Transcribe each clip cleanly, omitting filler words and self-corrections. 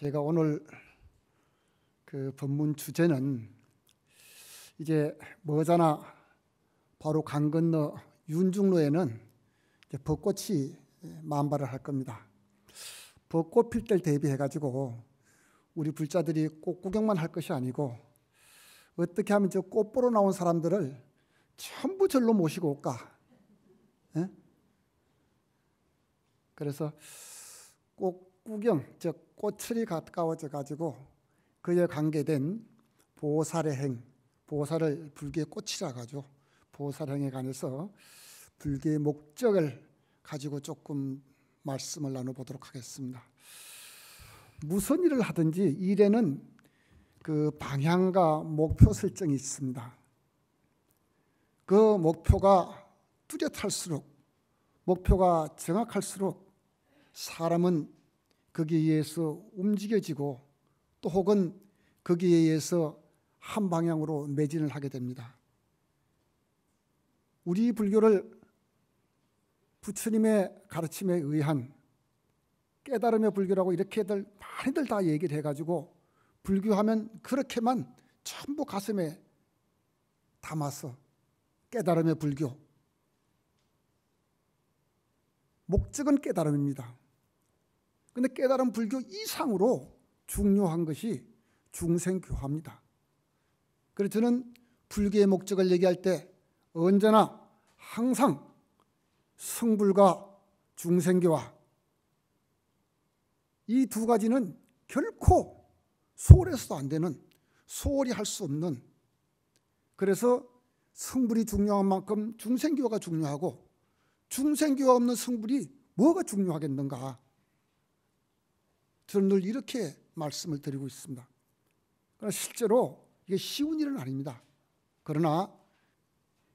제가 오늘 그 본문 주제는 이제 머자나 바로 강 건너 윤중로에는 이제 벚꽃이 만발을 할 겁니다. 벚꽃 필 때를 대비해 가지고 우리 불자들이 꽃 구경만 할 것이 아니고 어떻게 하면 저 꽃 보러 나온 사람들을 전부 절로 모시고 올까? 예? 그래서 꽃 구경, 즉 꽃철이 가까워져 가지고 그에 관계된 보살의 행, 보살을 불교의 꽃이라 가지고 보살의 행에 관해서 불교의 목적을 가지고 조금 말씀을 나눠보도록 하겠습니다. 무슨 일을 하든지 일에는 그 방향과 목표 설정이 있습니다. 그 목표가 뚜렷할수록, 목표가 정확할수록 사람은 거기에 의해서 움직여지고 또 혹은 거기에 의해서 한 방향으로 매진을 하게 됩니다. 우리 불교를 부처님의 가르침에 의한 깨달음의 불교라고 이렇게들 많이들 다 얘기를 해가지고 불교하면 그렇게만 전부 가슴에 담아서 깨달음의 불교, 목적은 깨달음입니다. 그런데 깨달음 불교 이상으로 중요한 것이 중생교화입니다. 그래서 저는 불교의 목적을 얘기할 때 언제나 항상 성불과 중생교화, 이 두 가지는 결코 소홀해서도 안 되는, 소홀히 할 수 없는, 그래서 성불이 중요한 만큼 중생교화가 중요하고 중생교화 없는 성불이 뭐가 중요하겠는가. 저는 늘 이렇게 말씀을 드리고 있습니다. 그러나 실제로 이게 쉬운 일은 아닙니다. 그러나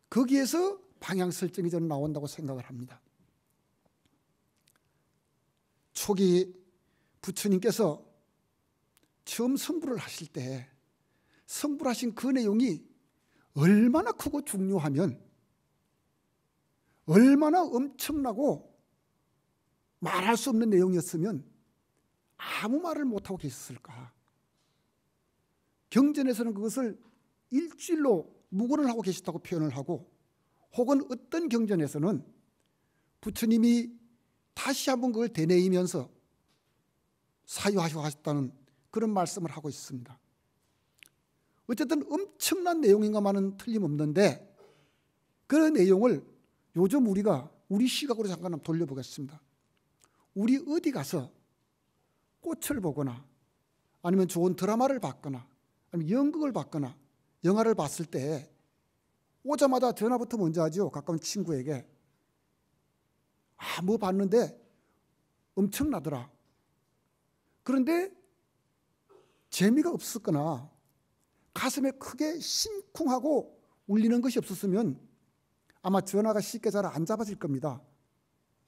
거기에서 방향 설정이 저는 나온다고 생각을 합니다. 초기 부처님께서 처음 성불을 하실 때 성불하신 그 내용이 얼마나 크고 중요하면 얼마나 엄청나고 말할 수 없는 내용이었으면 아무 말을 못하고 계셨을까. 경전에서는 그것을 일주일로 묵언을 하고 계셨다고 표현을 하고, 혹은 어떤 경전에서는 부처님이 다시 한번 그걸 되뇌이면서 사유하셨다는 그런 말씀을 하고 있습니다. 어쨌든 엄청난 내용인 것만은 틀림없는데 그 내용을 요즘 우리 시각으로 잠깐 한번 돌려보겠습니다. 우리 어디 가서 꽃을 보거나 아니면 좋은 드라마를 봤거나 아니면 연극을 봤거나 영화를 봤을 때 오자마자 전화부터 먼저 하죠. 가까운 친구에게. 뭐 봤는데 엄청나더라. 그런데 재미가 없었거나 가슴에 크게 심쿵하고 울리는 것이 없었으면 아마 전화가 쉽게 잘 안 잡아질 겁니다.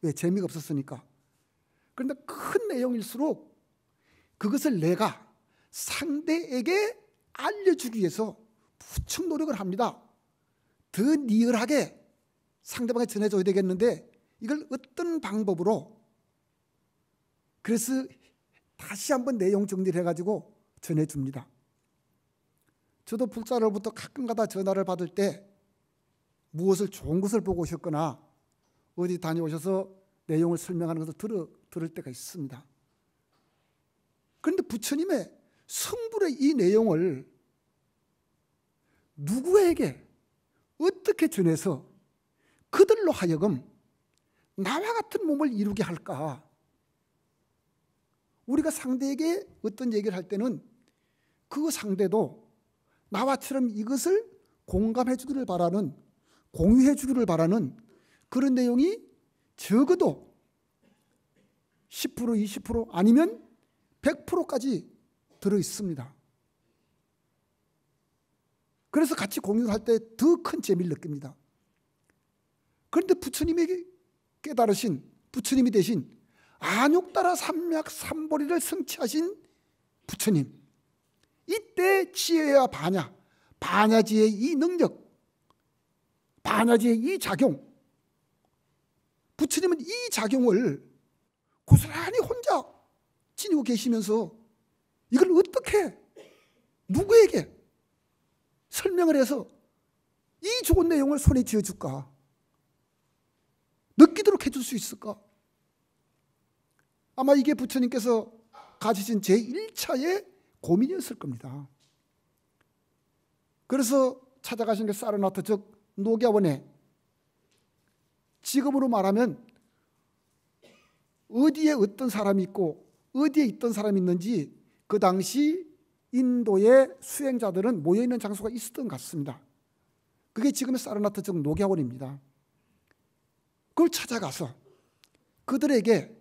왜? 재미가 없었으니까. 그런데 큰 내용일수록 그것을 내가 상대에게 알려주기 위해서 무척 노력을 합니다. 더 리얼하게 상대방에 전해줘야 되겠는데 이걸 어떤 방법으로, 그래서 다시 한번 내용 정리를 해가지고 전해줍니다. 저도 불자로부터 가끔가다 전화를 받을 때 무엇을 좋은 것을 보고 오셨거나 어디 다녀오셔서 내용을 설명하는 것을 들을 때가 있습니다. 그런데 부처님의 성불의 이 내용을 누구에게 어떻게 전해서 그들로 하여금 나와 같은 몸을 이루게 할까? 우리가 상대에게 어떤 얘기를 할 때는 그 상대도 나와처럼 이것을 공감해 주기를 바라는, 공유해 주기를 바라는 그런 내용이 적어도 10%, 20% 아니면 100%까지 들어있습니다. 그래서 같이 공유를 할 때 더 큰 재미를 느낍니다. 그런데 부처님에게 깨달으신, 부처님이 되신 안욕따라 삼약 삼보리를 성취하신 부처님, 이때 지혜와 반야지의 이 능력, 반야지의 이 작용, 부처님은 이 작용을 고스란히 혼자 지니고 계시면서 이걸 어떻게 누구에게 설명을 해서 이 좋은 내용을 손에 쥐어줄까? 느끼도록 해줄 수 있을까? 아마 이게 부처님께서 가지신 제1차의 고민이었을 겁니다. 그래서 찾아가신 게 사르나트, 즉 녹야원에, 지금으로 말하면 어디에 어떤 사람이 있고 어디에 있던 사람이 있는지 그 당시 인도의 수행자들은 모여있는 장소가 있었던 것 같습니다. 그게 지금의 사르나트, 즉 녹야원입니다. 그걸 찾아가서 그들에게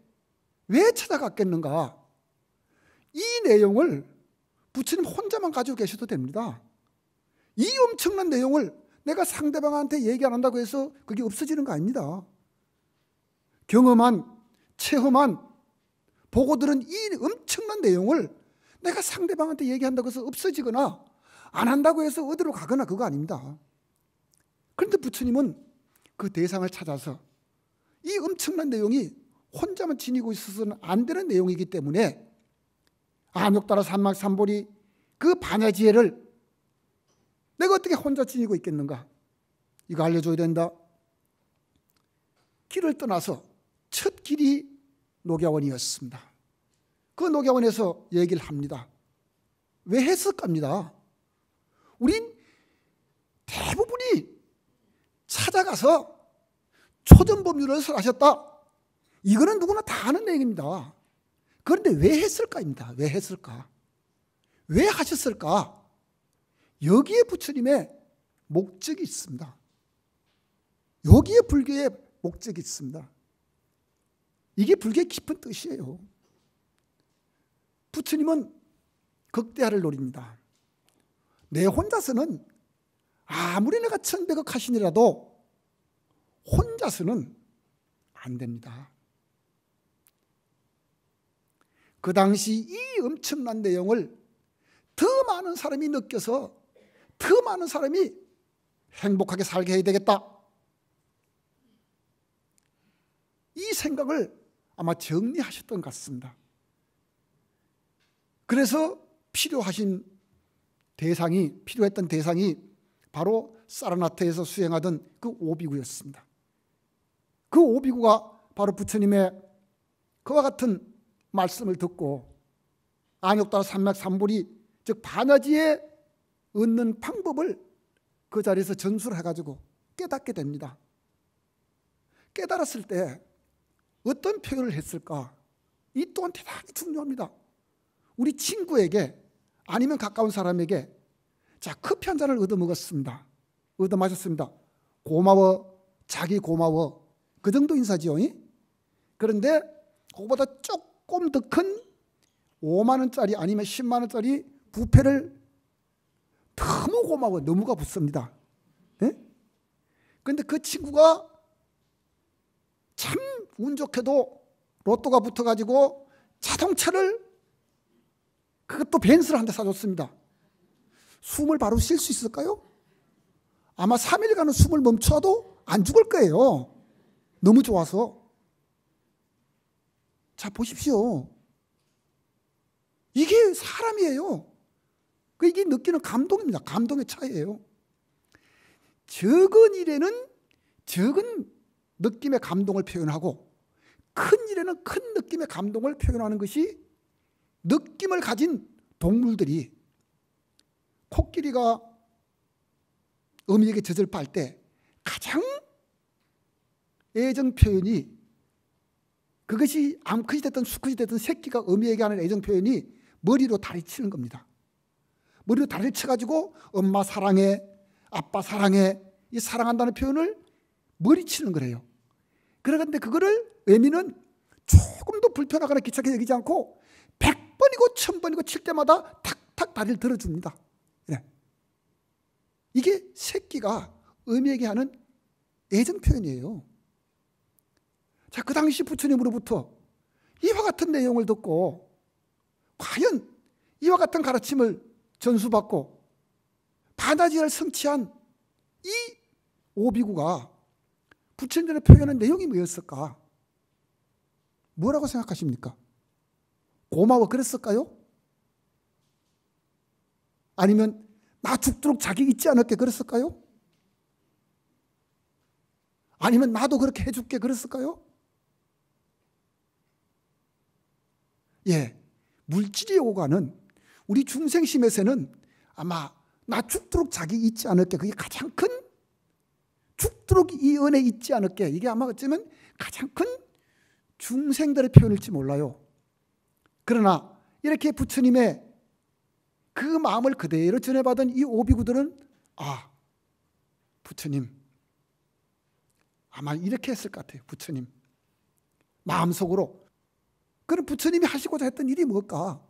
왜 찾아갔겠는가? 이 내용을 부처님 혼자만 가지고 계셔도 됩니다. 이 엄청난 내용을 내가 상대방한테 얘기 안 한다고 해서 그게 없어지는 거 아닙니다. 경험한, 체험한, 보고 들은 이 엄청난 내용을 내가 상대방한테 얘기한다고 해서 없어지거나 안 한다고 해서 어디로 가거나 그거 아닙니다. 그런데 부처님은 그 대상을 찾아서 이 엄청난 내용이 혼자만 지니고 있어서는 안 되는 내용이기 때문에 안욕따라 삼막삼보리 그 반야지혜를 내가 어떻게 혼자 지니고 있겠는가? 이거 알려줘야 된다. 길을 떠나서 첫 길이 녹야원이었습니다. 그 녹야원에서 얘기를 합니다. 왜 했을까입니다. 우린 대부분이 찾아가서 초전법률을 설하셨다. 이거는 누구나 다 아는 내용입니다. 그런데 왜 했을까입니다. 왜 했을까? 왜 하셨을까? 여기에 부처님의 목적이 있습니다. 여기에 불교의 목적이 있습니다. 이게 불교의 깊은 뜻이에요. 부처님은 극대화를 노립니다. 내 혼자서는 아무리 내가 천백억 하시니라도 혼자서는 안 됩니다. 그 당시 이 엄청난 내용을 더 많은 사람이 느껴서 더 많은 사람이 행복하게 살게 해야 되겠다. 이 생각을 아마 정리하셨던 것 같습니다. 그래서 필요했던 대상이 바로 사르나트에서 수행하던 그 오비구였습니다. 그 오비구가 바로 부처님의 그와 같은 말씀을 듣고 안욕따라 삼맥삼보리, 즉 반야지에 얻는 방법을 그 자리에서 전수를 해가지고 깨닫게 됩니다. 깨달았을 때 어떤 표현을 했을까? 이 또한 대단히 중요합니다. 우리 친구에게 아니면 가까운 사람에게 자, 커피 한 잔을 얻어먹었습니다. 얻어마셨습니다. 고마워, 자기 고마워. 그 정도 인사지요. 그런데 그거보다 조금 더 큰 5만 원짜리 아니면 10만 원짜리 부페를 너무 고마워, 너무가 붙습니다. 그런데 그 친구가 참 운 좋게도 로또가 붙어가지고 자동차를, 그것도 벤츠를 한 대 사줬습니다. 숨을 바로 쉴 수 있을까요? 아마 3일간은 숨을 멈춰도 안 죽을 거예요. 너무 좋아서. 자, 보십시오. 이게 사람이에요. 이게 느끼는 감동입니다. 감동의 차이예요. 적은 일에는 적은 느낌의 감동을 표현하고 큰 일에는 큰 느낌의 감동을 표현하는 것이 느낌을 가진 동물들이, 코끼리가 어미에게 젖을 빨 때 가장 애정 표현이, 그것이 암컷이 됐든 수컷이 됐든 새끼가 어미에게 하는 애정 표현이 머리로 다리 치는 겁니다. 머리로 다리를 쳐가지고 엄마 사랑해, 아빠 사랑해, 이 사랑한다는 표현을 머리 치는 거래요. 그런데 그거를 어미는 조금도 불편하거나 귀찮게 여기지 않고 100번이고 1000번이고 칠 때마다 탁탁 다리를 들어줍니다. 네. 이게 새끼가 어미에게 하는 애정 표현이에요. 자, 그 당시 부처님으로부터 이와 같은 내용을 듣고 과연 이와 같은 가르침을 전수받고 반야지를 성취한 이 오비구가 부처님의 표현한 내용이 뭐였을까? 뭐라고 생각하십니까? 고마워 그랬을까요? 아니면 나 죽도록 자기 잊지 않을게 그랬을까요? 아니면 나도 그렇게 해줄게 그랬을까요? 예, 물질의 오가는 우리 중생심에서는 아마 나 죽도록 자기 잊지 않을게, 그게 가장 큰, 죽도록 이 은혜 잊지 않을게, 이게 아마 어쩌면 가장 큰 중생들의 표현일지 몰라요. 그러나 이렇게 부처님의 그 마음을 그대로 전해받은 이 오비구들은 아, 부처님 아마 이렇게 했을 것 같아요. 부처님 마음속으로. 그럼 부처님이 하시고자 했던 일이 뭘까?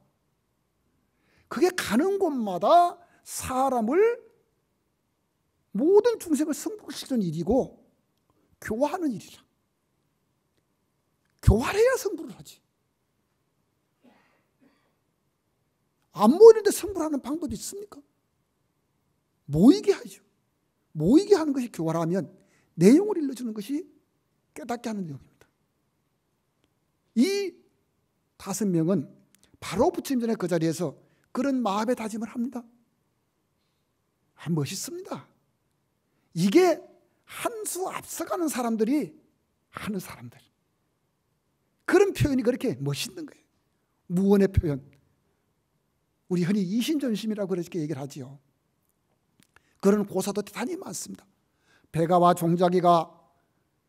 그게 가는 곳마다 사람을, 모든 중생을 성불시키는 일이고 교화하는 일이라. 교화해야 성불을 하지. 안 모이는데 성불하는 방법이 있습니까? 모이게 하죠. 모이게 하는 것이 교화라면 내용을 일러주는 것이 깨닫게 하는 내용입니다. 이 5명은 바로 부처님 전에 그 자리에서 그런 마음의 다짐을 합니다. 멋있습니다. 이게 한 수 앞서가는 사람들이 하는 사람들. 그런 표현이 그렇게 멋있는 거예요. 무언의 표현. 우리 흔히 이심전심이라고 그렇게 얘기를 하지요. 그런 고사도 대단히 많습니다. 배가와 종자기가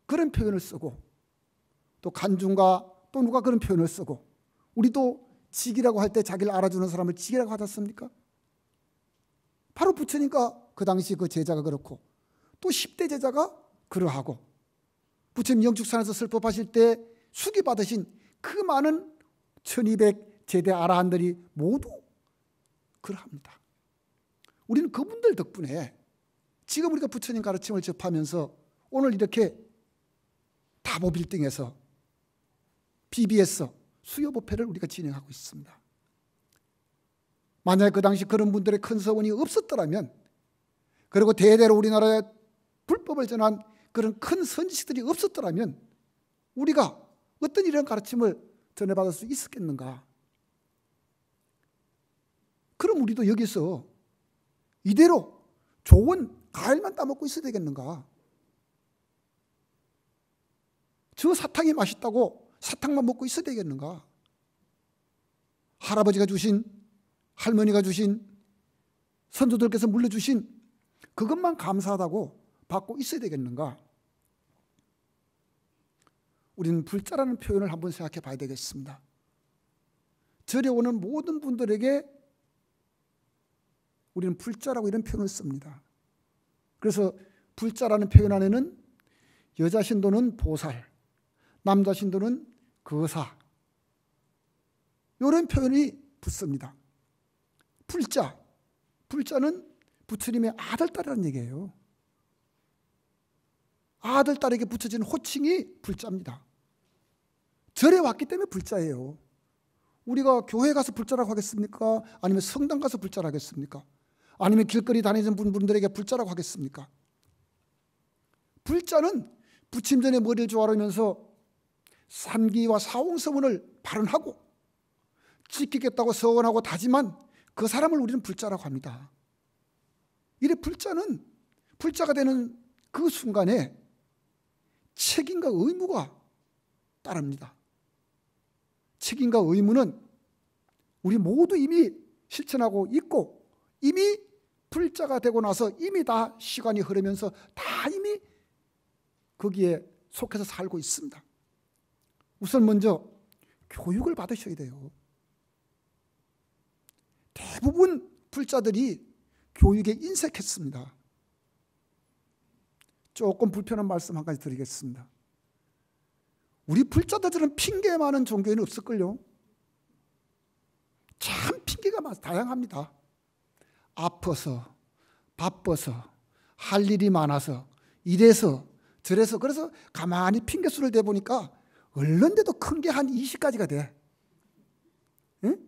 그런 표현을 쓰고, 또 간중가 또 누가 그런 표현을 쓰고, 우리도 직이라고 할 때 자기를 알아주는 사람을 직이라고 하지 않습니까? 바로 부처님과 그 당시 그 제자가 그렇고, 또 10대 제자가 그러하고, 부처님 영축산에서 설법하실 때 수기 받으신 그 많은 1200 제대 아라한들이 모두 그러합니다. 우리는 그분들 덕분에 지금 우리가 부처님 가르침을 접하면서 오늘 이렇게 다보 빌딩에서 BBS 수요법회를 우리가 진행하고 있습니다. 만약에 그 당시 그런 분들의 큰 서원이 없었더라면, 그리고 대대로 우리나라에 불법을 전한 그런 큰 선지식들이 없었더라면 우리가 어떤 이런 가르침을 전해받을 수 있었겠는가? 그럼 우리도 여기서 이대로 좋은 과일만 따먹고 있어야 되겠는가? 저 사탕이 맛있다고 사탕만 먹고 있어야 되겠는가? 할아버지가 주신, 할머니가 주신, 선조들께서 물려주신 그것만 감사하다고 받고 있어야 되겠는가? 우리는 불자라는 표현을 한번 생각해 봐야 되겠습니다. 절에 오는 모든 분들에게 우리는 불자라고 이런 표현을 씁니다. 그래서 불자라는 표현 안에는 여자 신도는 보살, 남자 신도는 거사, 이런 표현이 붙습니다. 불자, 불자는 부처님의 아들, 딸이라는 얘기예요. 아들, 딸에게 붙여진 호칭이 불자입니다. 절에 왔기 때문에 불자예요. 우리가 교회 가서 불자라고 하겠습니까? 아니면 성당 가서 불자라고 하겠습니까? 아니면 길거리 다니는 분들에게 불자라고 하겠습니까? 불자는 부침 전에 머리를 조아르면서 삼기와 사홍서문을 발언하고 지키겠다고 서원하고 다짐한 그 사람을 우리는 불자라고 합니다. 이래 불자는, 불자가 되는 그 순간에 책임과 의무가 따릅니다. 책임과 의무는 우리 모두 이미 실천하고 있고, 이미 불자가 되고 나서 이미 다 시간이 흐르면서 다 이미 거기에 속해서 살고 있습니다. 우선 먼저 교육을 받으셔야 돼요. 대부분 불자들이 교육에 인색했습니다. 조금 불편한 말씀 한 가지 드리겠습니다. 우리 불자들은 핑계 많은 종교에는 없을걸요. 참 핑계가 다양합니다. 아파서, 바빠서, 할 일이 많아서, 이래서 저래서. 그래서 가만히 핑계수를 대보니까 얼른데도 큰 게 한 20가지가 돼. 응?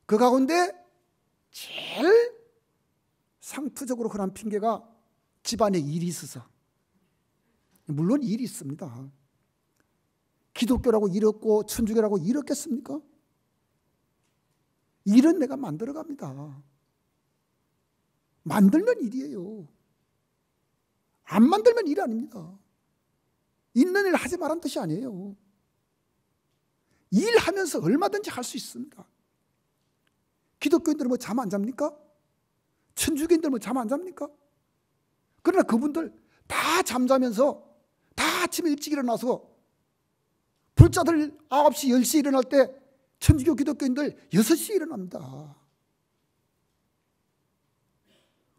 그 가운데 제일 상투적으로 흔한 핑계가 집안에 일이 있어서. 물론 일이 있습니다. 기독교라고 일 없고 천주교라고 일 없겠습니까? 일은 내가 만들어 갑니다. 만들면 일이에요. 안 만들면 일 아닙니다. 있는 일 하지 말란 뜻이 아니에요. 일하면서 얼마든지 할 수 있습니다. 기독교인들은 뭐 잠 안 잡니까? 천주교인들 뭐 잠 안 잡니까? 그러나 그분들 다 잠자면서 다 아침에 일찍 일어나서 불자들 9시, 10시에 일어날 때 천주교 기독교인들 6시에 일어납니다.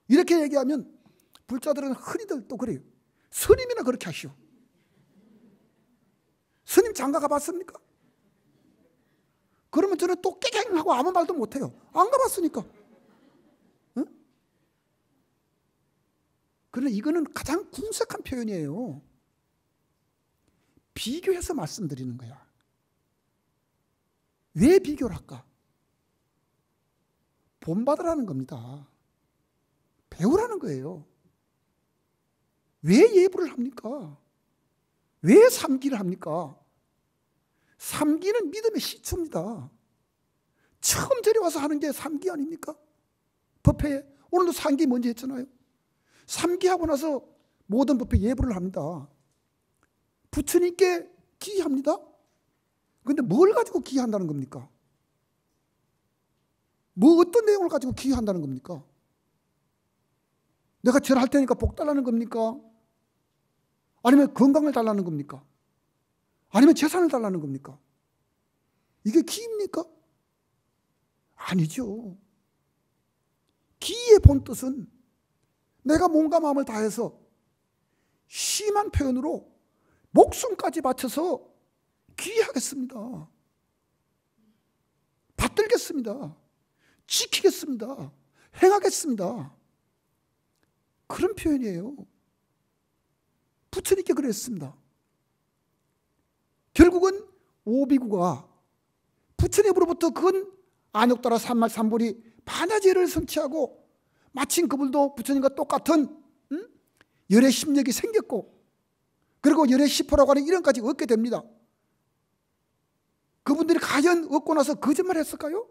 이렇게 얘기하면 불자들은 흔히들 또 그래요. 스님이나 그렇게 하시오. 스님 장가 가봤습니까? 그러면 저는 또 깨갱하고 아무 말도 못해요. 안 가봤으니까. 응? 그러나 이거는 가장 궁색한 표현이에요. 비교해서 말씀드리는 거야. 왜 비교를 할까? 본받으라는 겁니다. 배우라는 거예요. 왜 예불을 합니까? 왜 삼기를 합니까? 삼기는 믿음의 시초입니다. 처음 데려와서 하는 게 삼기 아닙니까? 법회에 오늘도 삼기 먼저 했잖아요. 삼기하고 나서 모든 법회 예불을 합니다. 부처님께 기합니다. 그런데 뭘 가지고 기한다는 겁니까? 뭐 어떤 내용을 가지고 기한다는 겁니까? 내가 절할 테니까 복 달라는 겁니까? 아니면 건강을 달라는 겁니까? 아니면 재산을 달라는 겁니까? 이게 기입니까? 아니죠. 기의 본뜻은 내가 몸과 마음을 다해서 심한 표현으로 목숨까지 바쳐서 기하겠습니다. 받들겠습니다. 지키겠습니다. 행하겠습니다. 그런 표현이에요. 부처님께 그랬습니다. 결국은 오비구가 부처님으로부터 그건 안욕따라 삼말삼불이 반야제를 성취하고 마침 그분도 부처님과 똑같은 열의 심력이 생겼고 그리고 열의 시포라고 하는 이름까지 얻게 됩니다. 그분들이 과연 얻고 나서 거짓말 했을까요?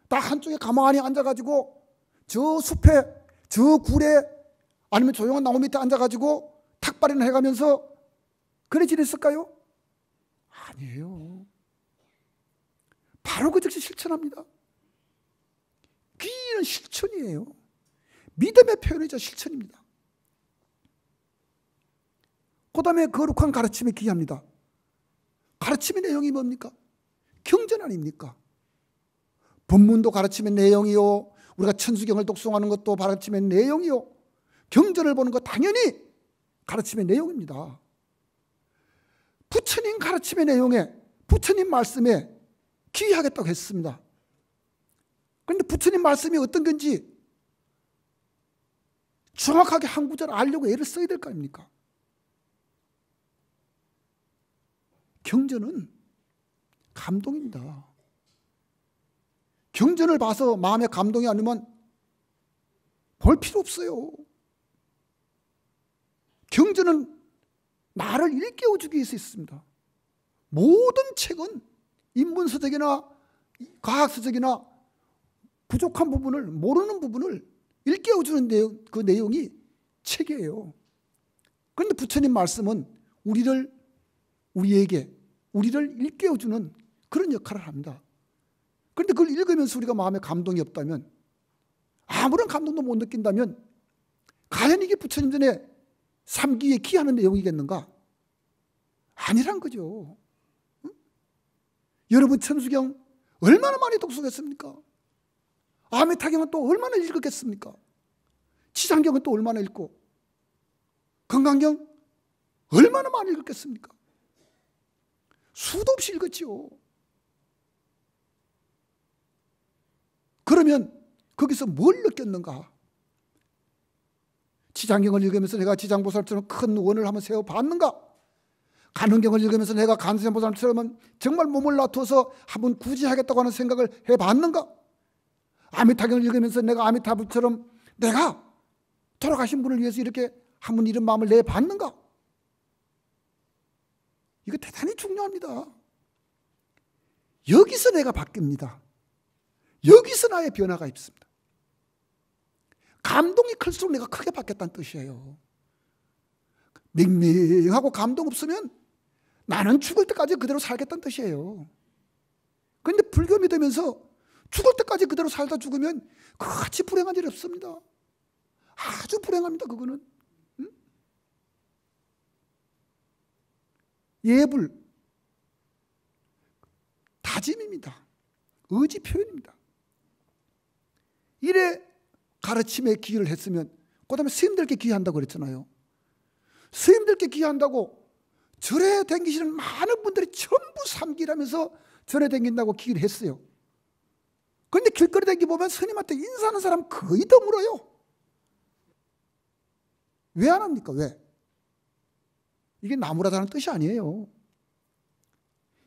다 한쪽에 가만히 앉아가지고 저 숲에 저 굴에 아니면 조용한 나무 밑에 앉아가지고 탁발이나 해가면서 그래 지냈을까요? 아니에요. 바로 그 즉시 실천합니다. 기는 실천이에요. 믿음의 표현이죠. 실천입니다. 그 다음에 거룩한 가르침에 기합니다. 가르침의 내용이 뭡니까? 경전 아닙니까? 법문도 가르침의 내용이요. 우리가 천수경을 독송하는 것도 가르침의 내용이요. 경전을 보는 것 당연히 가르침의 내용입니다. 부처님 가르침의 내용에 부처님 말씀에 기하겠다고 했습니다. 그런데 부처님 말씀이 어떤 건지 정확하게 한 구절 알려고 애를 써야 될 거 아닙니까? 경전은 감동입니다. 경전을 봐서 마음에 감동이 안 오면 볼 필요 없어요. 경전은 나를 일깨워주기 위해서 있습니다. 모든 책은 인문서적이나 과학서적이나 부족한 부분을 모르는 부분을 일깨워주는 내용, 그 내용이 책이에요. 그런데 부처님 말씀은 우리에게 우리를 일깨워주는 그런 역할을 합니다. 그런데 그걸 읽으면서 우리가 마음에 감동이 없다면 아무런 감동도 못 느낀다면 과연 이게 부처님 전에 삼기에 기하는 내용이겠는가? 아니란 거죠. 응? 여러분 천수경 얼마나 많이 독서했습니까? 아미타경은 또 얼마나 읽었겠습니까? 지상경은 또 얼마나 읽고 건강경 얼마나 많이 읽었겠습니까? 수도 없이 읽었죠. 그러면 거기서 뭘 느꼈는가? 지장경을 읽으면서 내가 지장보살처럼 큰 원을 한번 세워봤는가? 간흥경을 읽으면서 내가 간세보살처럼 정말 몸을 놔두어서 한번 구제하겠다고 하는 생각을 해봤는가? 아미타경을 읽으면서 내가 아미타불처럼 내가 돌아가신 분을 위해서 이렇게 한번 이런 마음을 내봤는가? 이거 대단히 중요합니다. 여기서 내가 바뀝니다. 여기서 나의 변화가 있습니다. 감동이 클수록 내가 크게 바뀌었다는 뜻이에요. 맹맹하고 감동 없으면 나는 죽을 때까지 그대로 살겠다는 뜻이에요. 그런데 불교 믿으면서 죽을 때까지 그대로 살다 죽으면 그같이 불행한 일이 없습니다. 아주 불행합니다. 그거는. 응? 예불, 다짐입니다. 의지 표현입니다. 이래 가르침에 기여를 했으면, 그 다음에 스님들께 기여한다고 그랬잖아요. 스님들께 기여한다고 절에 다니시는 많은 분들이 전부 삼기라면서 절에 다닌다고 기여를 했어요. 그런데 길거리 다니기 보면 스님한테 인사하는 사람 거의 드물어요. 왜 안 합니까? 왜? 이게 나무라다는 뜻이 아니에요.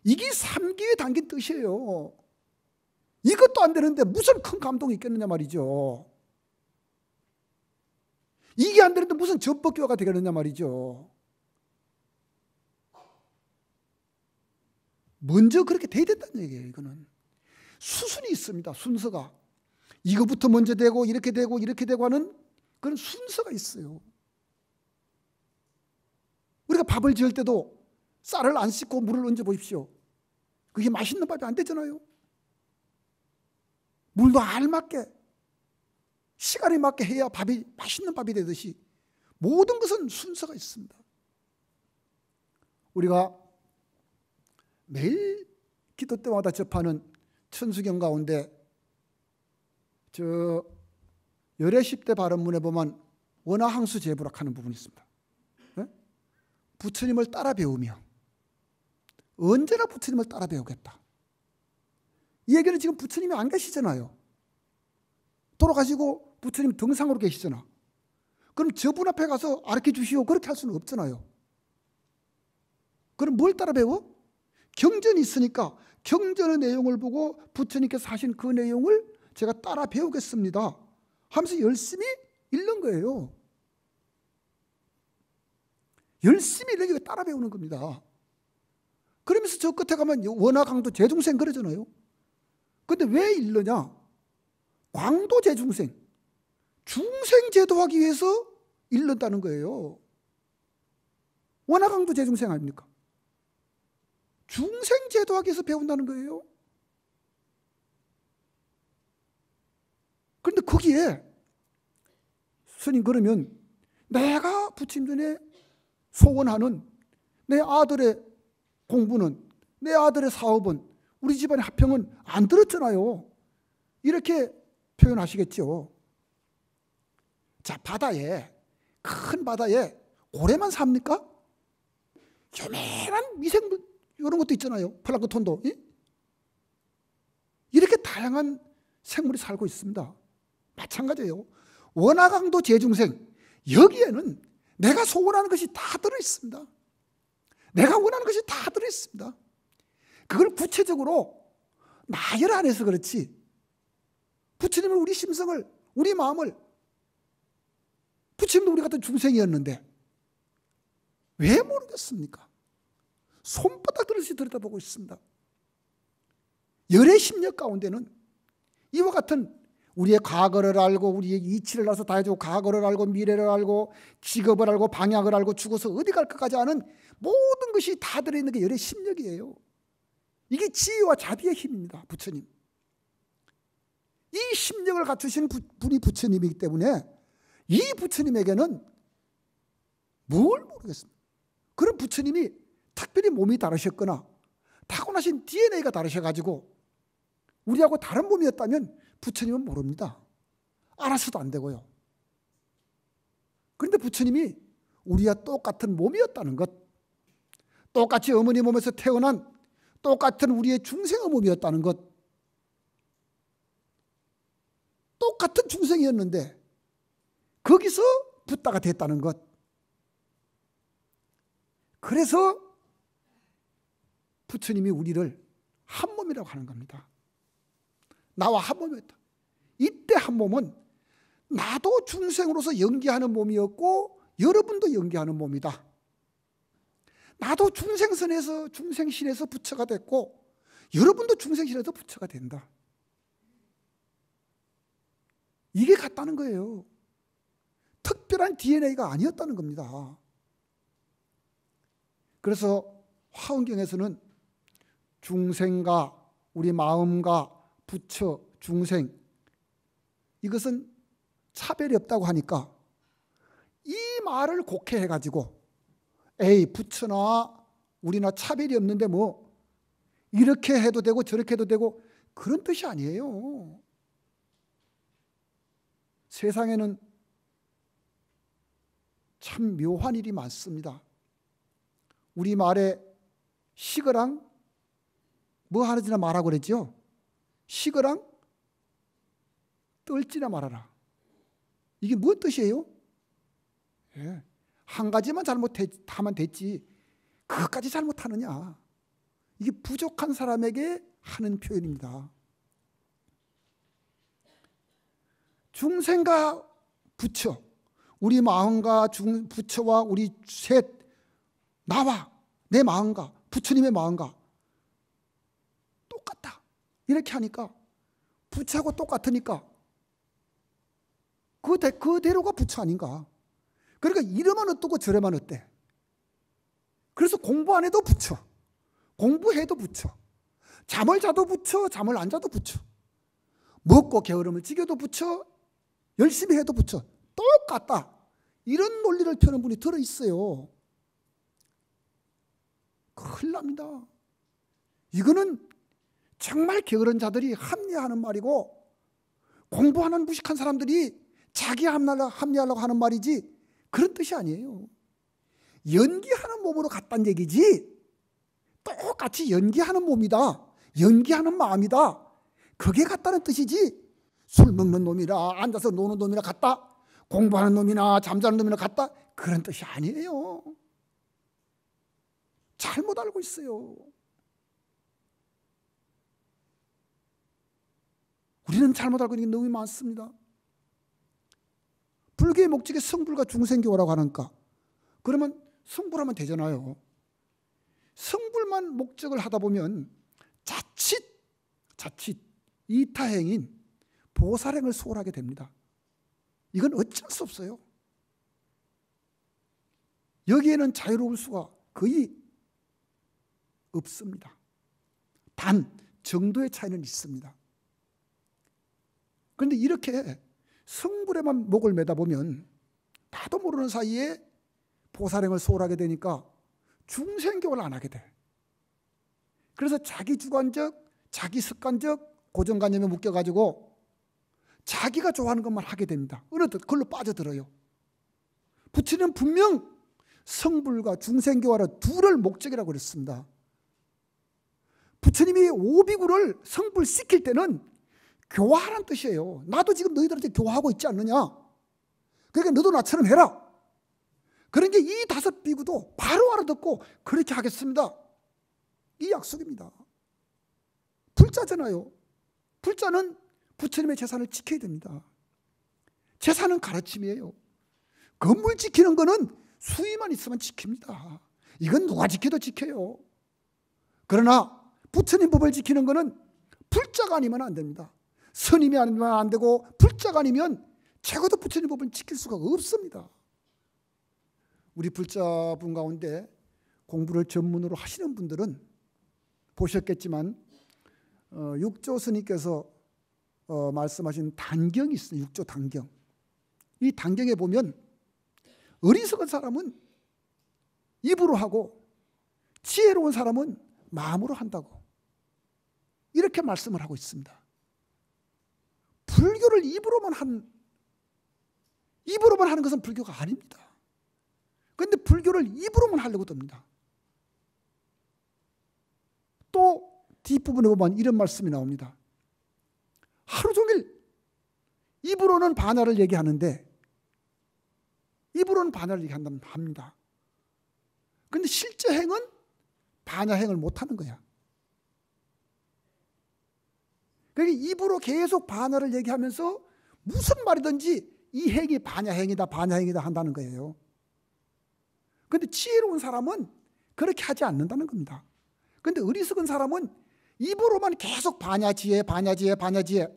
이게 삼기에 담긴 뜻이에요. 이것도 안 되는데 무슨 큰 감동이 있겠느냐 말이죠. 이게 안 되는데 무슨 전법교화가 되겠느냐 말이죠. 먼저 그렇게 돼야 된다는 얘기예요. 이거는 수순이 있습니다. 순서가. 이거부터 먼저 되고 이렇게 되고 이렇게 되고 하는 그런 순서가 있어요. 우리가 밥을 지을 때도 쌀을 안 씻고 물을 얹어 보십시오. 그게 맛있는 밥이 안 되잖아요. 물도 알맞게 시간에 맞게 해야 밥이 맛있는 밥이 되듯이 모든 것은 순서가 있습니다. 우리가 매일 기도 때마다 접하는 천수경 가운데 저 열애 10대 발언문에 보면 원하항수 제부락하는 부분이 있습니다. 네? 부처님을 따라 배우며 언제나 부처님을 따라 배우겠다. 이 얘기는 지금 부처님이 안 계시잖아요. 돌아가시고 부처님 등상으로 계시잖아. 그럼 저분 앞에 가서 가르쳐 주시오 그렇게 할 수는 없잖아요. 그럼 뭘 따라 배워? 경전이 있으니까 경전의 내용을 보고 부처님께서 하신 그 내용을 제가 따라 배우겠습니다 하면서 열심히 읽는 거예요. 열심히 읽는 게 따라 배우는 겁니다. 그러면서 저 끝에 가면 원하강도 제중생 그러잖아요. 근데 왜 읽느냐? 광도 제중생, 중생 제도하기 위해서 읽는다는 거예요. 원하강도 제중생 아닙니까? 중생 제도하기 위해서 배운다는 거예요. 그런데 거기에 스님 그러면 내가 부처님 전에 소원하는 내 아들의 공부는, 내 아들의 사업은, 우리 집안의 화평은 안 들었잖아요. 이렇게 표현하시겠죠. 자, 바다에, 큰 바다에 고래만 삽니까? 요만한 미생물 이런 것도 있잖아요. 플랑크톤도. 이렇게 다양한 생물이 살고 있습니다. 마찬가지예요. 원하강도 제중생, 여기에는 내가 소원하는 것이 다 들어있습니다. 내가 원하는 것이 다 들어있습니다. 그걸 구체적으로 나열 안 해서 그렇지 부처님은 우리 심성을, 우리 마음을, 부처님도 우리 같은 중생이었는데 왜 모르겠습니까? 손바닥 들듯이 들여다보고 있습니다. 열의 심력 가운데는 이와 같은 우리의 과거를 알고 우리의 이치를 알아서 다 해주고 과거를 알고 미래를 알고 직업을 알고 방향을 알고 죽어서 어디 갈 것까지 아는 모든 것이 다 들어있는 게 열의 심력이에요. 이게 지혜와 자비의 힘입니다. 부처님. 이 심력을 갖추신 분이 부처님이기 때문에 이 부처님에게는 뭘 모르겠습니다. 그런 부처님이 특별히 몸이 다르셨거나 타고나신 DNA가 다르셔가지고 우리하고 다른 몸이었다면 부처님은 모릅니다. 알아서도 안 되고요. 그런데 부처님이 우리와 똑같은 몸이었다는 것, 똑같이 어머니 몸에서 태어난 똑같은 우리의 중생의 몸이었다는 것, 똑같은 중생이었는데 거기서 붓다가 됐다는 것. 그래서 부처님이 우리를 한 몸이라고 하는 겁니다. 나와 한 몸이었다. 이때 한 몸은 나도 중생으로서 연기하는 몸이었고 여러분도 연기하는 몸이다. 나도 중생신에서 부처가 됐고 여러분도 중생신에서 부처가 된다. 이게 같다는 거예요. 특별한 DNA가 아니었다는 겁니다. 그래서 화엄경에서는 중생과 우리 마음과 부처, 중생, 이것은 차별이 없다고 하니까 이 말을 곡해해가지고 에이, 부처나 우리나 차별이 없는데 뭐 이렇게 해도 되고 저렇게 해도 되고 그런 뜻이 아니에요. 세상에는 참 묘한 일이 많습니다. 우리 말에 시거랑 뭐 하는지나 말하고 그랬죠. 시거랑 떨지나 말아라. 이게 무슨 뜻이에요? 예, 한 가지만 잘못하면 됐지 그것까지 잘못하느냐. 이게 부족한 사람에게 하는 표현입니다. 중생과 부처, 우리 마음과 부처와 우리 셋, 나와 내 마음과 부처님의 마음과 똑같다. 이렇게 하니까 부처하고 똑같으니까 그대로가 부처 아닌가. 그러니까 이러면 어떻고 저러면 어때. 그래서 공부 안 해도 부처, 공부해도 부처, 잠을 자도 부처, 잠을 안 자도 부처, 먹고 게으름을 지겨도 부처, 열심히 해도 부처, 똑같다. 이런 논리를 펴는 분이 들어있어요. 큰일 납니다. 이거는 정말 게으른 자들이 합리화하는 말이고 공부하는 무식한 사람들이 자기 합리하려고 하는 말이지 그런 뜻이 아니에요. 연기하는 몸으로 갔다는 얘기지 똑같이 연기하는 몸이다, 연기하는 마음이다, 그게 같다는 뜻이지 술 먹는 놈이나 앉아서 노는 놈이나 같다, 공부하는 놈이나 잠자는 놈이나 같다, 그런 뜻이 아니에요. 잘못 알고 있어요. 우리는 잘못 알고 있는 게 너무 많습니다. 불교의 목적이 성불과 중생교화라고 하니까 그러면 성불하면 되잖아요. 성불만 목적을 하다 보면 자칫 이타행인 보살행을 소홀하게 됩니다. 이건 어쩔 수 없어요. 여기에는 자유로울 수가 거의 없습니다. 단 정도의 차이는 있습니다. 그런데 이렇게 성불에만 목을 매다 보면 나도 모르는 사이에 보살행을 소홀하게 되니까 중생교를 안 하게 돼. 그래서 자기 주관적, 자기 습관적 고정관념에 묶여가지고 자기가 좋아하는 것만 하게 됩니다. 어느덧 그걸로 빠져들어요. 부처는 분명 성불과 중생교화를 둘을 목적이라고 그랬습니다. 부처님이 오비구를 성불시킬 때는 교화하라는 뜻이에요. 나도 지금 너희들한테 교화하고 있지 않느냐. 그러니까 너도 나처럼 해라. 그런 게 이 5 비구도 바로 알아듣고 그렇게 하겠습니다. 이 약속입니다. 불자잖아요. 불자는 부처님의 재산을 지켜야 됩니다. 재산은 가르침이에요. 건물 지키는 거는 수위만 있으면 지킵니다. 이건 누가 지켜도 지켜요. 그러나 부처님 법을 지키는 거는 불자가 아니면 안 됩니다. 스님이 아니면 안 되고 불자가 아니면 적어도 부처님 법을 지킬 수가 없습니다. 우리 불자분 가운데 공부를 전문으로 하시는 분들은 보셨겠지만 육조 스님께서 말씀하신 단경이 있어요. 육조 단경. 이 단경에 보면 어리석은 사람은 입으로 하고 지혜로운 사람은 마음으로 한다고 이렇게 말씀을 하고 있습니다. 불교를 입으로만 하는 것은 불교가 아닙니다. 그런데 불교를 입으로만 하려고 듭니다. 또 뒷부분에 보면 이런 말씀이 나옵니다. 하루 종일 입으로는 반야를 얘기하는데 입으로는 반야를 얘기합니다. 그런데 실제 행은 반야행을 못하는 거야. 그러니까 입으로 계속 반야를 얘기하면서 무슨 말이든지 이 행이 반야행이다 반야행이다 한다는 거예요. 그런데 지혜로운 사람은 그렇게 하지 않는다는 겁니다. 그런데 어리석은 사람은 입으로만 계속 반야지혜 반야지혜 반야지혜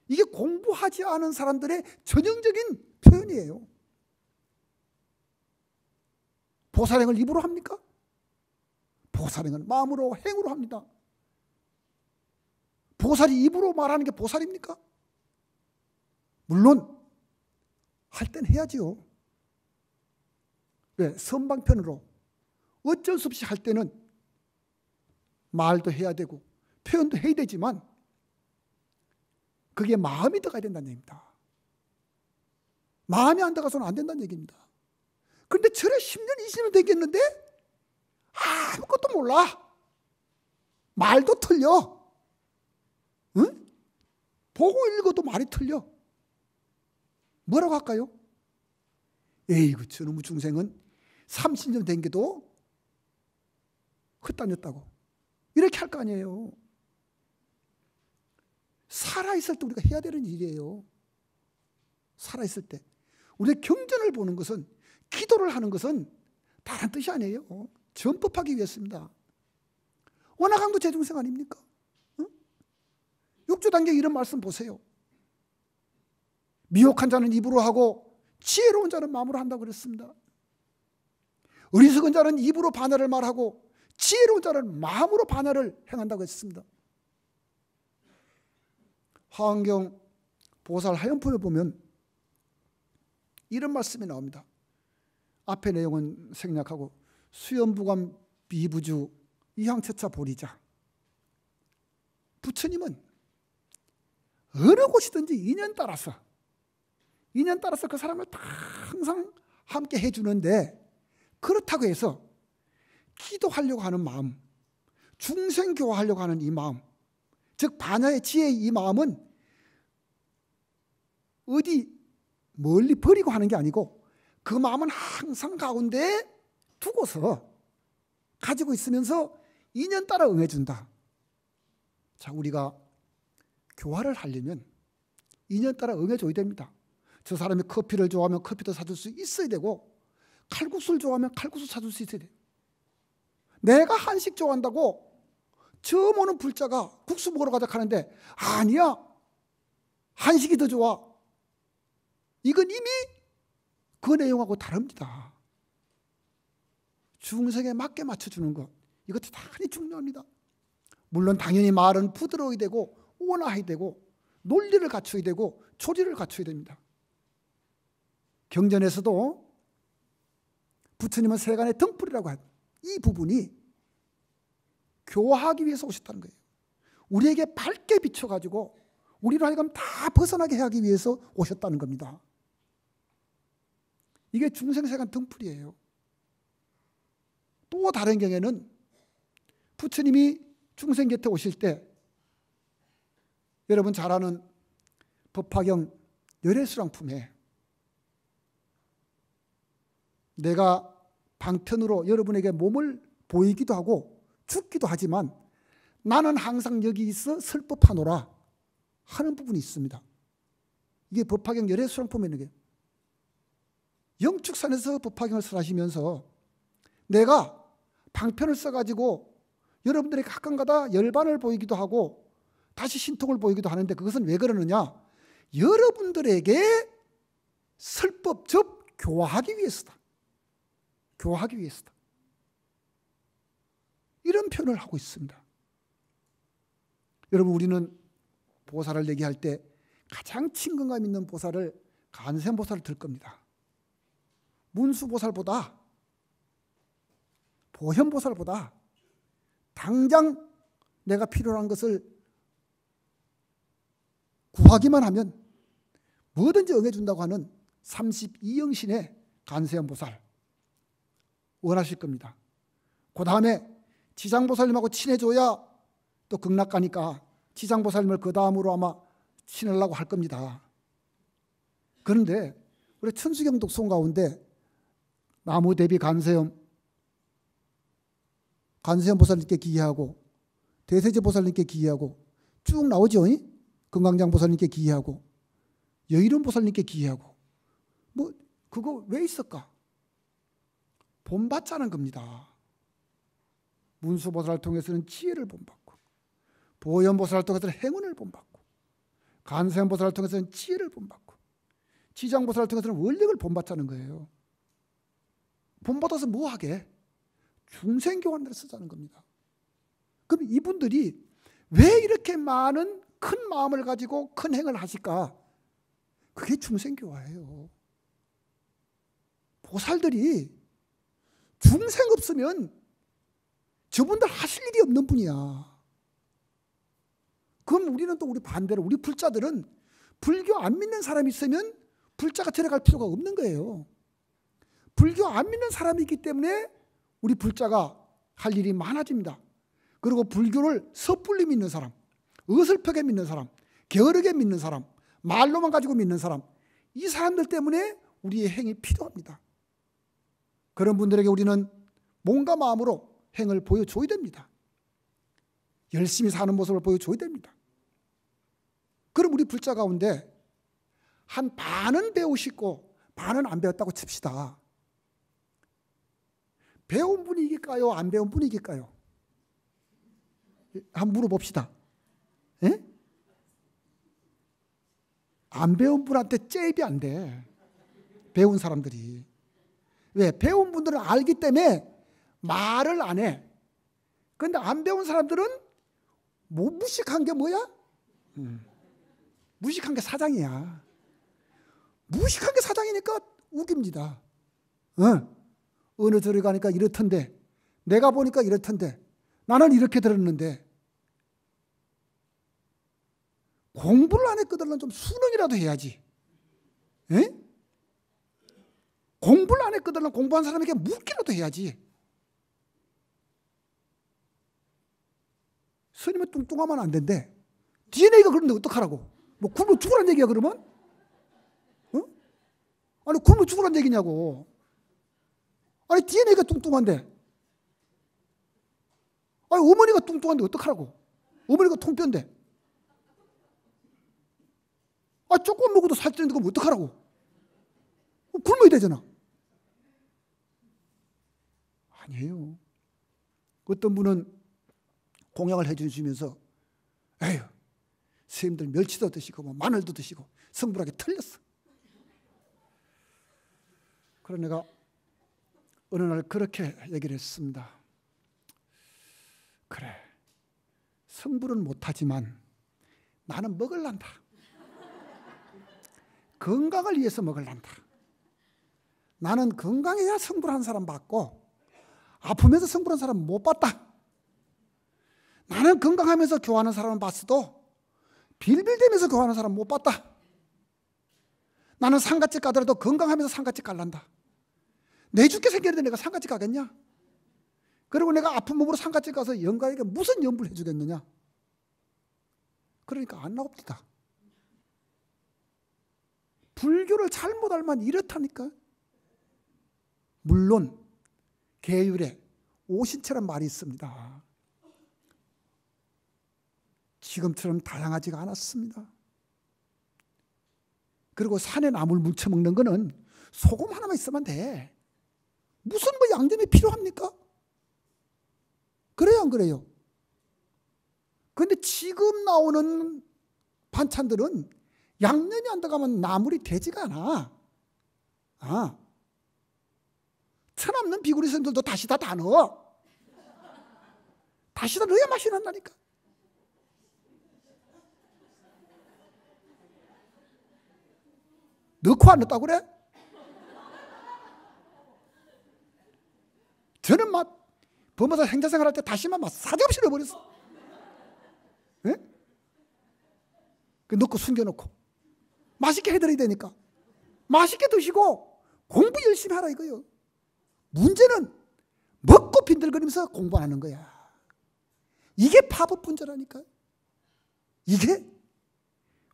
이게 공부하지 않은 사람들의 전형적인 표현이에요. 보살행을 입으로 합니까? 보살행은 마음으로 행으로 합니다. 보살이 입으로 말하는 게 보살입니까? 물론 할 땐 해야지요. 왜? 선방편으로 어쩔 수 없이 할 때는 말도 해야 되고 표현도 해야 되지만 그게 마음이 들어가야 된다는 얘기입니다. 마음이 안 들어가서는 안 된다는 얘기입니다. 그런데 절에 10년, 20년 되겠는데 아무것도 몰라. 말도 틀려. 응? 보고 읽어도 말이 틀려. 뭐라고 할까요? 에이구, 저놈의 중생은 30년 된 게도 흩다녔다고 이렇게 할 거 아니에요. 살아있을 때 우리가 해야 되는 일이에요. 살아있을 때 우리의 경전을 보는 것은, 기도를 하는 것은 다른 뜻이 아니에요. 전법하기 위해서입니다. 원화강도 제중생 아닙니까? 응? 6조 단계 이런 말씀 보세요. 미혹한 자는 입으로 하고 지혜로운 자는 마음으로 한다고 그랬습니다. 어리석은 자는 입으로 반야를 말하고 지혜로운 자는 마음으로 반야를 행한다고 했습니다. 화엄경 보살 하연품에 보면 이런 말씀이 나옵니다. 앞의 내용은 생략하고 수염부관 비부주 이향처차 보리자. 부처님은 어느 곳이든지 인연 따라서 그 사람을 다 항상 함께 해주는데, 그렇다고 해서 기도하려고 하는 마음, 중생교화하려고 하는 이 마음, 즉 반야의 지혜의 이 마음은 어디 멀리 버리고 하는 게 아니고 그 마음은 항상 가운데 두고서 가지고 있으면서 인연 따라 응해준다. 자, 우리가 교화를 하려면 인연 따라 응해줘야 됩니다. 저 사람이 커피를 좋아하면 커피도 사줄 수 있어야 되고, 칼국수를 좋아하면 칼국수 사줄 수 있어야 돼요. 내가 한식 좋아한다고 처음 오는 불자가 국수 먹으러 가자 하는데 아니야, 한식이 더 좋아. 이건 이미 그 내용하고 다릅니다. 중생에 맞게 맞춰주는 것, 이것도 대단히 중요합니다. 물론 당연히 말은 부드러워야 되고 온화해야 되고 논리를 갖춰야 되고 조리를 갖춰야 됩니다. 경전에서도 부처님은 세간의 등불이라고 한 이 부분이 교화하기 위해서 오셨다는 거예요. 우리에게 밝게 비춰가지고 우리로 하여금 다 벗어나게 하기 위해서 오셨다는 겁니다. 이게 중생세간 등불이에요. 또 다른 경우에는 부처님이 중생 곁에 오실 때, 여러분 잘 아는 법화경 열애수랑품에 내가 방편으로 여러분에게 몸을 보이기도 하고 죽기도 하지만 나는 항상 여기 있어 설법하노라 하는 부분이 있습니다. 이게 법화경 열애수랑품에 있는 게, 영축산에서 법화경을 설하시면서 내가 방편을 써가지고 여러분들에게 가끔가다 열반을 보이기도 하고 다시 신통을 보이기도 하는데, 그것은 왜 그러느냐? 여러분들에게 설법적 교화하기 위해서다. 교화하기 위해서다. 이런 표현을 하고 있습니다. 여러분, 우리는 보살을 얘기할 때 가장 친근감 있는 보살을 간세음보살을 들 겁니다. 문수보살보다, 보현보살보다 당장 내가 필요한 것을 구하기만 하면 뭐든지 응해준다고 하는 32영신의 간세음보살 원하실 겁니다. 그 다음에 지장보살님하고 친해져야 또 극락가니까 지장보살님을 그 다음으로 아마 친하려고 할 겁니다. 그런데 우리 천수경 독송 가운데 나무대비 간세음 보살님께 기회하고 대세제 보살님께 기회하고 쭉 나오죠. 금강장 보살님께 기회하고 여의론 보살님께 기회하고, 뭐 그거 왜 있을까? 본받자는 겁니다. 문수보살을 통해서는 지혜를 본받고, 보현보살을 통해서는 행운을 본받고, 간세음보살을 통해서는 지혜를 본받고, 지장보살을 통해서는 원력을 본받자는 거예요. 본받아서 뭐 하게? 중생교환을 쓰자는 겁니다. 그럼 이분들이 왜 이렇게 많은 큰 마음을 가지고 큰 행을 하실까? 그게 중생교화예요. 보살들이 중생 없으면 저분들 하실 일이 없는 분이야. 그럼 우리는 또 우리 반대로, 우리 불자들은 불교 안 믿는 사람이 있으면 불자가 들어갈 필요가 없는 거예요. 불교 안 믿는 사람이 있기 때문에 우리 불자가 할 일이 많아집니다. 그리고 불교를 섣불리 믿는 사람, 어설프게 믿는 사람, 게으르게 믿는 사람, 말로만 가지고 믿는 사람, 이 사람들 때문에 우리의 행이 필요합니다. 그런 분들에게 우리는 몸과 마음으로 행을 보여줘야 됩니다. 열심히 사는 모습을 보여줘야 됩니다. 그럼 우리 불자 가운데 한 반은 배우시고 반은 안 배웠다고 칩시다. 배운 분이 이길까요? 안 배운 분이 이길까요? 한번 물어봅시다. 에? 안 배운 분한테 잽이 안 돼. 배운 사람들이. 왜? 배운 분들은 알기 때문에 말을 안 해. 그런데 안 배운 사람들은 뭐 무식한 게 뭐야? 무식한 게 사장이야. 무식한 게 사장이니까 우깁니다. 어느 절에 가니까 이렇던데, 내가 보니까 이렇던데, 나는 이렇게 들었는데. 공부를 안 했거든 좀 수능이라도 해야지. 에? 공부를 안 했거든 공부한 사람에게 묻기라도 해야지. 스님은 뚱뚱하면 안 된대. DNA가 그런데 어떡하라고? 뭐 굶어 죽으란 얘기야 그러면? 어? 아니 굶어 죽으란 얘기냐고. 아니 DNA가 뚱뚱한데, 아니 어머니가 뚱뚱한데 어떡하라고? 어머니가 통뼈인데, 아 조금 먹어도 살찌는데 그럼 어떡하라고? 굶어야 되잖아. 아니에요. 어떤 분은 공약을 해주시면서 에휴 스님들 멸치도 드시고 뭐 마늘도 드시고 성불하게 틀렸어. 그래서 내가 어느 날 그렇게 얘기를 했습니다. 그래, 성불은 못하지만 나는 먹을란다. 건강을 위해서 먹을란다. 나는 건강해야 성불한 사람 봤고 아프면서 성불한 사람 못 봤다. 나는 건강하면서 교화하는 사람은 봤어도 빌빌대면서 교화하는 사람 못 봤다. 나는 상갓집 가더라도 건강하면서 상갓집 갈란다. 내 죽게 생겼는데 내가 상갓집 가겠냐? 그리고 내가 아픈 몸으로 상갓집 가서 영가에게 무슨 연부를 해주겠느냐? 그러니까 안 나옵니다. 불교를 잘못 알면 이렇다니까. 물론 계율에 오신처럼 말이 있습니다. 지금처럼 다양하지가 않았습니다. 그리고 산에 나물 뭉쳐먹는 거는 소금 하나만 있으면 돼. 무슨 뭐 양념이 필요합니까? 그래요 안 그래요? 그런데 지금 나오는 반찬들은 양념이 안 들어가면 나물이 되지가 않아. 천없는 비구리 선생들도 다시다 다 넣어. 다시다 넣어야 맛이 난다니까. 넣고 안 넣었다고 그래? 저는 막 범어사 행자생활 할 때 다시마 막 사정없이 넣어버렸어. 예? 넣고 숨겨놓고 맛있게 해드려야 되니까 맛있게 드시고 공부 열심히 하라 이거요. 문제는 먹고 빈들거리면서 공부 안 하는 거야. 이게 파법 분자라니까. 이게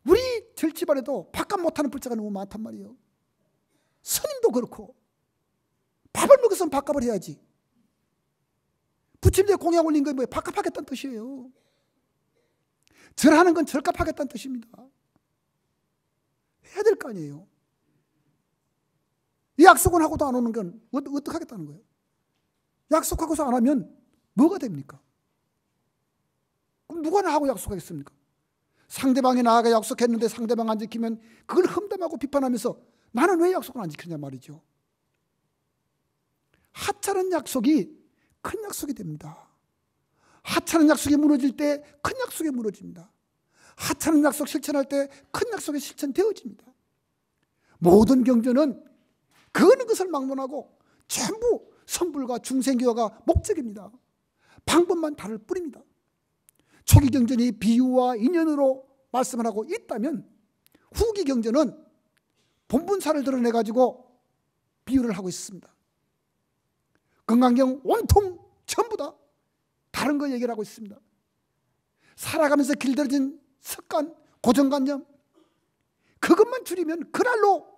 우리 절집안에도 밥값 못하는 불자가 너무 많단 말이에요. 스님도 그렇고 밥을 먹었으면 밥값을 해야지. 부처님께 공약 올린 거 뭐예요? 밥값 하겠다는 뜻이에요. 절하는 건 절값 하겠다는 뜻입니다. 해야 될 거 아니에요. 이 약속은 하고도 안 오는 건 어떻게 하겠다는 거예요? 약속하고서 안 하면 뭐가 됩니까? 그럼 누가 하고 약속하겠습니까? 상대방이 나아가 약속했는데 상대방 안 지키면 그걸 험담하고 비판하면서 나는 왜 약속을 안 지키냐 말이죠. 하찮은 약속이 큰 약속이 됩니다. 하찮은 약속이 무너질 때 큰 약속이 무너집니다. 하찮은 약속 실천할 때 큰 약속이 실천되어집니다. 모든 경전은 그거는 것을 막론하고 전부 성불과 중생교화가 목적입니다. 방법만 다를 뿐입니다. 초기 경전이 비유와 인연으로 말씀을 하고 있다면 후기 경전은 본분사를 드러내가지고 비유를 하고 있습니다. 건강경 온통 전부 다 다른 거 얘기를 하고 있습니다. 살아가면서 길들여진 습관, 고정관념, 그것만 줄이면 그날로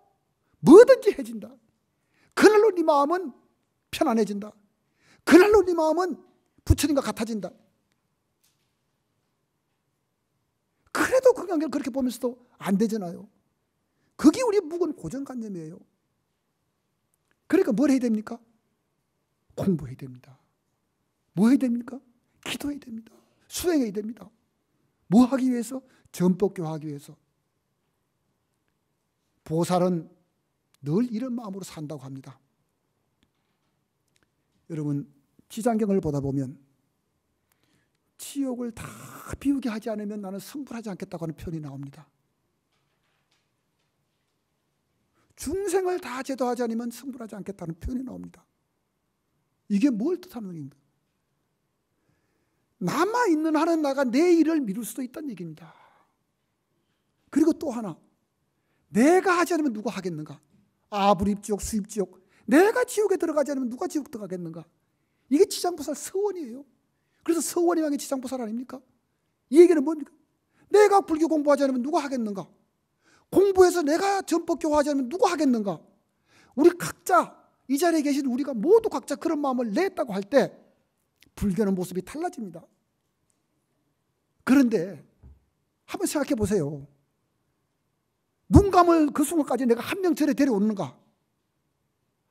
뭐든지 해진다. 그날로 네 마음은 편안해진다. 그날로 네 마음은 부처님과 같아진다. 그래도 건강경 그렇게 보면서도 안 되잖아요. 그게 우리 묵은 고정관념이에요. 그러니까 뭘 해야 됩니까? 공부해야 됩니다. 뭐 해야 됩니까? 기도해야 됩니다. 수행해야 됩니다. 뭐 하기 위해서? 전법교화하기 위해서. 보살은 늘 이런 마음으로 산다고 합니다. 여러분, 지장경을 보다 보면 지옥을 다 비우게 하지 않으면 나는 성불하지 않겠다고 하는 표현이 나옵니다. 중생을 다 제도하지 않으면 성불하지 않겠다는 표현이 나옵니다. 이게 뭘 뜻하는 얘기입니까? 남아있는 한은 나가 내 일을 미룰 수도 있다는 얘기입니다. 그리고 또 하나, 내가 하지 않으면 누가 하겠는가? 아불입지옥, 수입지옥, 내가 지옥에 들어가지 않으면 누가 지옥 들어가겠는가? 이게 지장보살 서원이에요. 그래서 서원이 왕이 지장보살 아닙니까? 이 얘기는 뭡니까? 내가 불교 공부하지 않으면 누가 하겠는가? 공부해서 내가 전법교화하지 않으면 누가 하겠는가? 우리 각자 이 자리에 계신 우리가 모두 각자 그런 마음을 냈다고 할 때 불교는 모습이 달라집니다. 그런데 한번 생각해 보세요. 눈 감을 그 순간까지 내가 한 명 절에 데려오는가?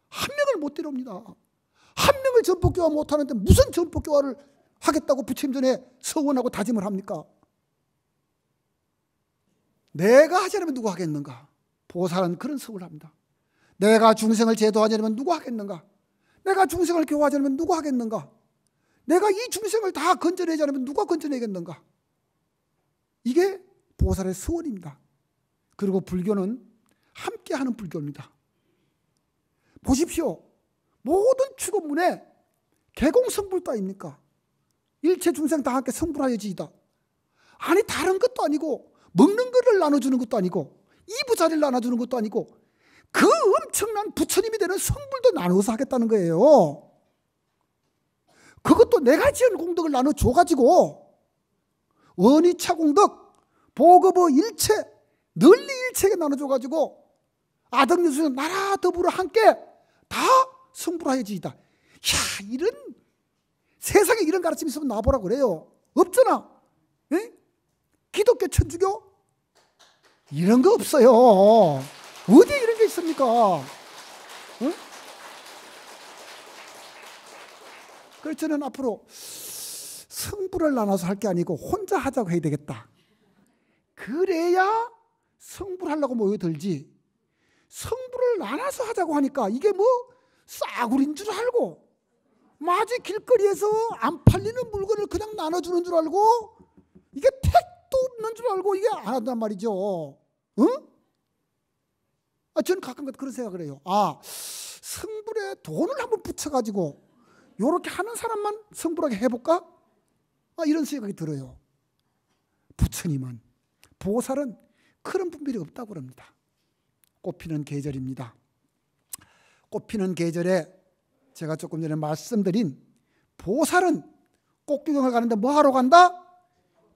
한 명을 못 데려옵니다. 한 명을 전법교화 못하는데 무슨 전법교화를 하겠다고 부처님 전에 서원하고 다짐을 합니까? 내가 하지 않으면 누가 하겠는가? 보살은 그런 서원을 합니다. 내가 중생을 제도하지 않으면 누가 하겠는가? 내가 중생을 교화하지 않으면 누가 하겠는가? 내가 이 중생을 다 건져내지 않으면 누가 건져내겠는가? 이게 보살의 서원입니다. 그리고 불교는 함께하는 불교입니다. 보십시오. 모든 축원문에 개공성불도 아닙니까? 일체 중생 다 함께 성불하여지이다. 아니 다른 것도 아니고 먹는 거를 나눠주는 것도 아니고 이부자리를 나눠주는 것도 아니고 그 엄청난 부처님이 되는 성불도 나눠서 하겠다는 거예요. 그것도 내가 지은 공덕을 나눠줘가지고 원위차 공덕, 보급의 일체, 널리 일체에게 나눠줘가지고 아덕유수는 나라 더불어 함께 다 성불하여지이다. 야, 이런 세상에 이런 가르침이 있으면 나와보라 그래요. 없잖아. 에? 기독교, 천주교 이런 거 없어요. 어디에 이런 게 있습니까? 응? 그래서 저는 앞으로 성불을 나눠서 할 게 아니고 혼자 하자고 해야 되겠다. 그래야 성불하려고 모여들지. 성불을 나눠서 하자고 하니까 이게 뭐 싸구리인 줄 알고 마치 길거리에서 안 팔리는 물건을 그냥 나눠주는 줄 알고 이게 택도 없는 줄 알고 이게 안 한단 말이죠. 응? 저는 가끔 그런 생각을 해요. 성불에 돈을 한번 붙여가지고 이렇게 하는 사람만 성불하게 해볼까? 이런 생각이 들어요. 부처님은, 보살은 그런 분별이 없다고 그럽니다. 꽃피는 계절입니다. 꽃피는 계절에 제가 조금 전에 말씀드린 보살은 꽃구경을 가는데 뭐 하러 간다?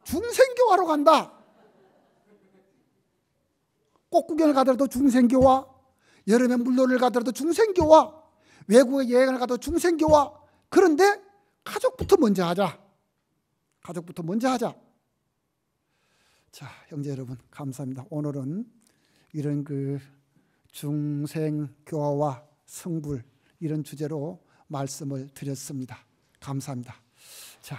중생교화로 간다. 꽃구경을 가더라도 중생교화, 여름에 물놀이를 가더라도 중생교화, 외국에 여행을 가도 중생교화. 그런데 가족부터 먼저 하자. 가족부터 먼저 하자. 자, 형제 여러분, 감사합니다. 오늘은 이런 중생교화와 성불 이런 주제로 말씀을 드렸습니다. 감사합니다. 자.